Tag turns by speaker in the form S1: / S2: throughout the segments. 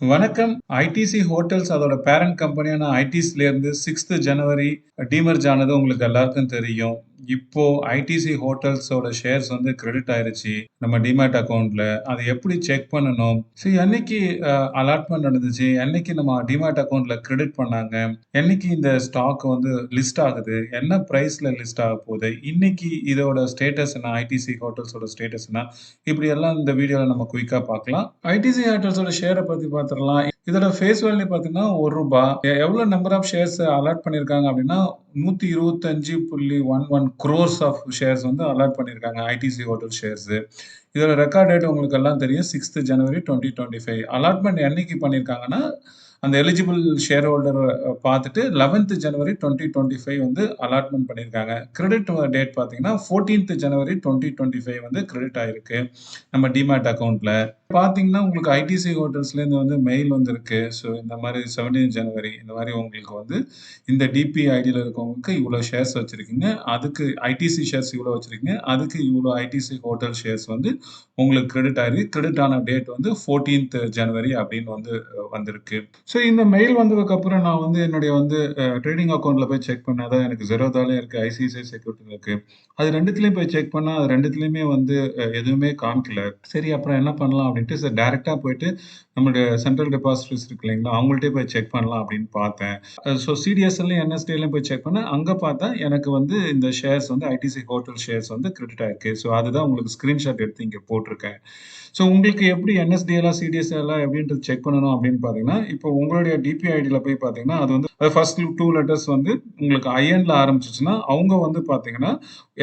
S1: வணக்கம். ITC hotels அதோட parent கம்பெனியான ஐடிஸ்லேருந்து 6th ஜனவரி டீமர்ஜ் ஆனது உங்களுக்கு எல்லாருக்கும் தெரியும். இப்போ ஐடிசி ஹோட்டல்ஸோட ஷேர்ஸ் வந்து கிரெடிட் ஆயிருச்சு நம்ம டிமேட் அக்கவுண்ட்ல. அதை எப்படி செக் பண்ணணும்? என்னைக்கு அலாட்மெண்ட் நடந்துச்சு? என்னைக்கு நம்ம டிமேட் அக்கவுண்ட்ல கிரெடிட் பண்ணாங்க? என்னைக்கு இந்த ஸ்டாக் வந்து லிஸ்ட் ஆகுது? என்ன பிரைஸ்ல லிஸ்ட் ஆக போகுது? இன்னைக்கு இதோட ஸ்டேட்டஸ் என்ன? ஐடிசி ஹோட்டல்ஸோட ஸ்டேட்டஸ் என்ன? இப்படி எல்லாம் இந்த வீடியோல நம்ம குயிக்கா பார்க்கலாம். ஐடிசி ஹோட்டல்ஸோட ஷேரை பத்தி பார்த்துடலாம். இதோட ஃபேஸ் வேல்யூ பார்த்தீங்கன்னா ரூ. 1. எவ்வளவு நம்பர் ஆஃப் ஷேர்ஸ் அலாட் பண்ணியிருக்காங்க அப்படின்னா 125.11 crores ஆஃப் ஷேர்ஸ் வந்து அலாட் பண்ணியிருக்காங்க ஐடிசி ஹோட்டல் ஷேர்ஸ். இதோட ரெக்கார்ட் டேட் உங்களுக்கு எல்லாம் தெரியும் 6th ஜனவரி 2025. அலாட்மெண்ட் என்னைக்கு பண்ணியிருக்காங்கன்னா அந்த எலிஜிபிள் ஷேர் ஹோல்டர் பார்த்துட்டு 11th ஜனவரி 2025 வந்து அலாட்மெண்ட் பண்ணியிருக்காங்க. கிரெடிட் டேட் பார்த்தீங்கன்னா 14th ஜனவரி 2025 வந்து கிரெடிட் ஆயிருக்கு நம்ம டிமேட் அக்கௌண்ட்ல. பார்த்தீங்கன்னா உங்களுக்கு ஐடிசி ஹோட்டல்ஸ்லேருந்து வந்து மெயில் வந்திருக்கு. ஸோ இந்த மாதிரி 17th ஜனவரி இந்த மாதிரி உங்களுக்கு வந்து இந்த டிபி ஐடியில் இருக்கவங்களுக்கு இவ்வளோ ஷேர்ஸ் வச்சுருக்கீங்க, அதுக்கு ஐடிசி ஷேர்ஸ் இவ்வளோ வச்சுருக்கீங்க, அதுக்கு இவ்வளோ ஐடிசி ஹோட்டல் ஷேர்ஸ் வந்து உங்களுக்கு கிரெடிட் ஆயிருக்கு. கிரெடிட் ஆன டேட் வந்து 14th ஜனவரி அப்படின்னு வந்து வந்திருக்கு. ஸோ இந்த மெயில் வந்ததுக்கப்புறம் நான் வந்து என்னுடைய வந்து ட்ரேடிங் அக்கௌண்ட்டில் போய் செக் பண்ணேன். அதான் எனக்கு ஜெரோதாலையும் இருக்குது, ஐசிஐசிஐ செக்யூரிட்டியில் இருக்குது. அது ரெண்டுத்துலேயும் போய் செக் பண்ணால் அது ரெண்டுத்துலேயுமே வந்து எதுவுமே காமிக்கல. சரி அப்புறம் என்ன பண்ணலாம் அப்படின்ட்டு சரி டைரெக்டாக போயிட்டு நம்மளுடைய சென்ட்ரல் டெபாசிட்டரிஸ் இருக்கு இல்லைங்களா, அவங்கள்ட்டே போய் செக் பண்ணலாம் அப்படின்னு பார்த்தேன். ஸோ சிடிஎஸ்எல்லையும் என்எஸ்டிஎல்லையும் போய் செக் பண்ணேன். அங்கே பார்த்தா எனக்கு வந்து இந்த ஷேர்ஸ் வந்து ஐடிசி ஹோட்டல் ஷேர்ஸ் வந்து கிரெடிட் ஆயிருக்கு. ஸோ அதுதான் உங்களுக்கு ஸ்க்ரீன்ஷாட் எடுத்து இங்கே போட்டிருக்கேன். ஸோ உங்களுக்கு எப்படி என்எஸ்டிஎல்லா சிடிஎஸ்எல்லா எப்படின்றது செக் பண்ணணும் அப்படின்னு பார்த்தீங்கன்னா, இப்போ உங்களுடைய டிபி ஐடியில் போய் பார்த்தீங்கன்னா அது வந்து ஃபர்ஸ்ட் 2 லெட்டர்ஸ் வந்து உங்களுக்கு ஐஎன்ல ஆரம்பிச்சிச்சுன்னா அவங்க வந்து பார்த்தீங்கன்னா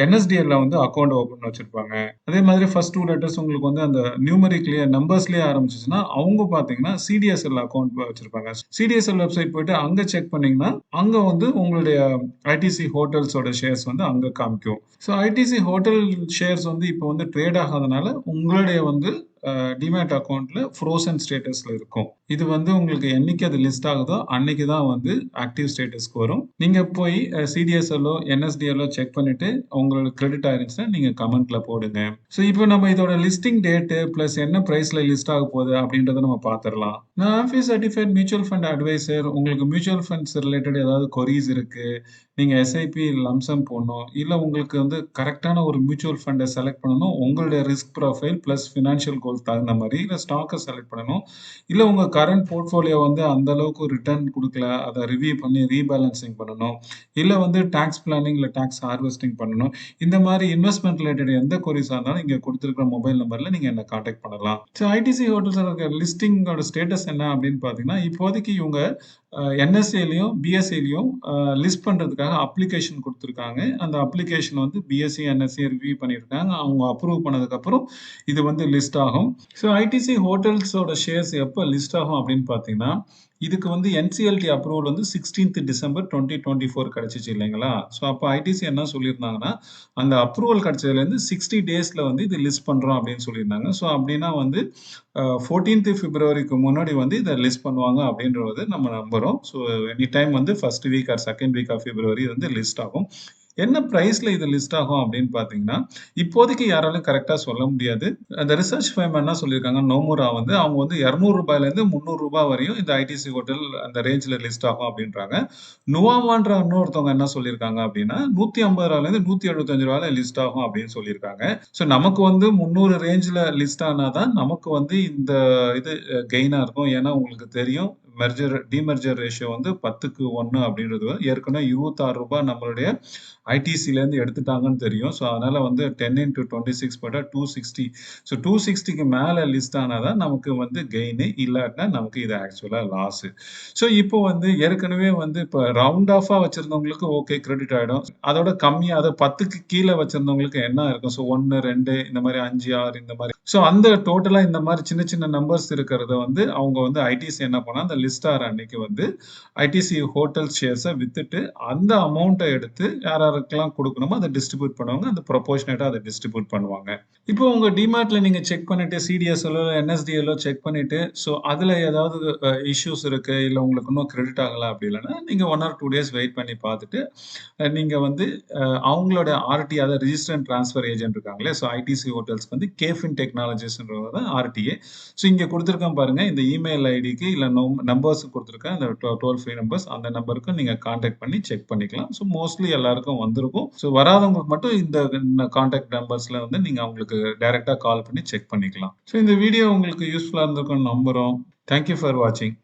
S1: என்எஸ்டிஎல்ல வந்து அக்கௌண்ட் ஓப்பன் வச்சிருப்பாங்க. அதே மாதிரி ஃபர்ஸ்ட் 2 லெட்டர்ஸ் உங்களுக்கு வந்து அந்த நியூமரிக்லயே நம்பர்ஸ்லயே ஆரம்பிச்சிச்சுன்னா அவங்க பார்த்தீங்கன்னா சிடிஎஸ்எல் அக்கௌண்ட் வச்சிருப்பாங்க. சிடிஎஸ்எல் வெப்சைட் போயிட்டு அங்க செக் பண்ணீங்கன்னா அங்க வந்து உங்களுடைய ஐடிசி ஹோட்டல்ஸோட ஷேர்ஸ் வந்து அங்க காமிக்கும். ஸோ ஐடிசி ஹோட்டல் ஷேர்ஸ் வந்து இப்போ வந்து ட்ரேட் ஆகாதனால உங்களுடைய வந்து டிமேட் அக்கௌண்ட்ல ஃப்ரோசன் ஸ்டேட்டஸ்ல இருக்கும். இது வந்து உங்களுக்கு என்னைக்கு அது லிஸ்ட் ஆகுதோ அன்னைக்கு தான் வந்து ஆக்டிவ் ஸ்டேட்டஸ்க்கு வரும். நீங்க போய் சிடிஎஸ்எல்லோ என்எஸ்டிஎல்லோ செக் பண்ணிட்டு உங்களுக்கு கிரெடிட் ஆயிருந்துச்சுன்னா நீங்க கமெண்ட்ல போடுங்க. ஸோ இப்போ நம்ம இதோட லிஸ்டிங் டேட்டு பிளஸ் என்ன பிரைஸ்ல லிஸ்ட் ஆக போகுது அப்படின்றத நம்ம பார்த்துடலாம். நான் ஆம்பி சர்டிஃபைட் மியூச்சுவல் ஃபண்ட் அட்வைசர். உங்களுக்கு மியூச்சுவல் ஃபண்ட்ஸ் ரிலேட்டட் ஏதாவது கொரீஸ் இருக்கு, நீங்க எஸ்ஐபி லம்சம் போடணும், இல்ல உங்களுக்கு வந்து கரெக்டான ஒரு மியூச்சுவல் ஃபண்டை செலக்ட் பண்ணணும், உங்களுடைய ரிஸ்க் ப்ரொஃபைல் பிளஸ் ஃபினான்ஷியல் கோல் தகுந்த மாதிரி, இல்ல ஸ்டாக்கை செலக்ட் பண்ணணும், இல்ல உங்க கரண்ட் போர்ட்ஃபோலியோ வந்து அந்த அளவுக்கு ரிட்டர்ன் கொடுக்கல, அதை ரிவ்யூ பண்ணி ரீபேலன்சிங் பண்ணணும், இல்ல வந்து டாக்ஸ் பிளானிங் இல்ல டாக்ஸ் ஹார்வெஸ்டிங் பண்ணணும். இந்த மாதிரி இன்வெஸ்ட்மெண்ட் ரிலேட்டட் எந்த கொரிஸா இருந்தாலும் இங்க கொடுத்துருக்கிற மொபைல் நம்பர்ல நீங்க என்ன கான்டாக்ட் பண்ணலாம். ஸோ ஐடிசி ஹோட்டல்ஸ் இருக்க லிஸ்டிங்கோட ஸ்டேட்டஸ் என்ன அப்படின்னு பாத்தீங்கன்னா, இப்போதைக்கு இவங்க என்எஸ்ஏலையும் பிஎஸ்சிலையும் லிஸ்ட் பண்றதுக்காக அப்ளிகேஷன் கொடுத்துருக்காங்க. அந்த அப்ளிகேஷன் வந்து பிஎஸ்சி என்எஸ்சி ரிவ்யூ பண்ணியிருக்காங்க. அவங்க அப்ரூவ் பண்ணதுக்கு அப்புறம் இது வந்து லிஸ்ட் ஆகும். ஸோ ஐடிசி ஹோட்டல்ஸோட ஷேர்ஸ் எப்போ லிஸ்ட் ஆகும் அப்படின்னு பார்த்தீங்கன்னா, இதுக்கு வந்து என்சிஎல்டி அப்ரூவல் வந்து 16th டிசம்பர் 2024 கிடைச்சிச்சு இல்லைங்களா. ஸோ அப்போ ஐடிசி என்ன சொல்லியிருந்தாங்கன்னா, அந்த அப்ரூவல் கிடைச்சதுலேருந்து 60 டேஸ்ல வந்து இது லிஸ்ட் பண்றோம் அப்படின்னு சொல்லியிருந்தாங்க. ஸோ அப்படின்னா வந்து 14th பிப்ரவரிக்கு முன்னாடி வந்து இதை லிஸ்ட் பண்ணுவாங்க அப்படின்றது நம்ம நம்புறோம். ஸோ எனி டைம் வந்து first week or second week of February வந்து லிஸ்ட் ஆகும். என்ன பிரைஸ்ல இது லிஸ்ட் ஆகும் அப்படின்னு பாத்தீங்கன்னா, இப்போதைக்கு யாராலும் கரெக்டா சொல்ல முடியாது. அந்த ரிசர்ச் ஃபர்ம் என்ன சொல்லியிருக்காங்க, நோமுரா வந்து அவங்க வந்து ₹200 ₹300 வரையும் இந்த ஐடிசி ஹோட்டல் அந்த ரேஞ்சில் லிஸ்ட் ஆகும் அப்படின்றாங்க. நுவாமான்ற இன்னொருத்தவங்க என்ன சொல்லியிருக்காங்க அப்படின்னா ₹150 ₹175 லிஸ்ட் ஆகும் அப்படின்னு சொல்லியிருக்காங்க. ஸோ நமக்கு வந்து 300 ரேஞ்சில் லிஸ்ட் ஆனாதான் நமக்கு வந்து இந்த இது கெயினா இருக்கும். ஏன்னா உங்களுக்கு தெரியும் டிமெர்ஜர் ரேஷியோ வந்து 10:1 அப்படின்றது ஏற்கனவே ₹26 நம்மளுடைய ஐடிசிலேருந்து எடுத்துட்டாங்கன்னு தெரியும். ஸோ அதனால வந்து 10 into 26 போட்டா 260. ஸோ 260க்கு மேலே லிஸ்ட் ஆனாதான் நமக்கு வந்து கெயின், இல்லாட்டினா நமக்கு இது ஆக்சுவலா லாஸ். ஸோ இப்போ வந்து ஏற்கனவே வந்து இப்போ ரவுண்ட் ஆஃபா வச்சிருந்தவங்களுக்கு ஓகே கிரெடிட் ஆயிடும். அதோட கம்மியா அதை 10க்கு கீழே வச்சிருந்தவங்களுக்கு என்ன இருக்கும்? ஸோ 1 2 இந்த மாதிரி 5 6 இந்த மாதிரி. ஸோ அந்த டோட்டலா இந்த மாதிரி சின்ன சின்ன நம்பர்ஸ் இருக்கிறத வந்து அவங்க வந்து ஐடிசி என்ன பண்ணா அந்த லிஸ்ட் ஆற அன்னைக்கு வந்து ஐடிசி ஹோட்டல் ஷேர்ஸ வித்துட்டு, அந்த அமௌண்ட்ட எடுத்து யார் யாருக்கெல்லாம் குடுக்கணுமோ அத டிஸ்ட்ரிபியூட் பண்ணுவாங்க. அந்த ப்ரொபோர்ஷனேட்டா அத டிஸ்ட்ரிபியூட் பண்ணுவாங்க. இப்போ உங்க டிமேட்ல நீங்க செக் பண்ணிட்டு சிடிஎஸ்எல்லோ, என்எஸ்டிஎல்லோ செக் பண்ணிட்டு, ஸோ அதுல ஏதாவது இஷ்யூஸ் இருக்கு, இல்ல உங்களுக்கு இன்னும் கிரெடிட் ஆகல அப்படி இல்லன்னா, நீங்க 1 ஆர் 2 டேஸ் வெயிட் பண்ணி பார்த்துட்டு, நீங்க வந்து அவங்களோட ஆர்டி அதாவது ரிஜிஸ்டர் அண்ட் ட்ரான்ஸ்ஃபர் ஏஜென்ட் இருக்காங்களே, ஸோ ஐடிசி ஹோட்டல்ஸ்க்கு வந்து கேஃபின் டெக்னாலஜிஸ்ன்றவங்க தான் ஆர்டிஏ. ஸோ இங்க குடுத்துருக்கேன் பாருங்க, இந்த இமெயில் ஐடிக்கு இல்ல நம்பர்ஸ் குடுத்துருக்கேன். அந்த டோல் ஃப்ரீ நம்பர்ஸ் அந்த நம்பருக்கு நீங்க கான்டாக்ட் பண்ணி செக் பண்ணிக்கலாம். ஸோ மோஸ்ட்லி எல்லாருக்கும் வந்திருக்கும். ஸோ வராதவங்களுக்கு மட்டும் இந்த கான்டாக்ட் நம்பர்ஸ்ல வந்து நீங்க அவங்களுக்கு டைரக்ட்டா கால் பண்ணி செக் பண்ணிக்கலாம். ஸோ இந்த வீடியோ உங்களுக்கு யூஸ்ஃபுல்லா இருந்திருக்கும்னு நம்புறோம். தேங்க் யூ ஃபார் வாட்சிங்.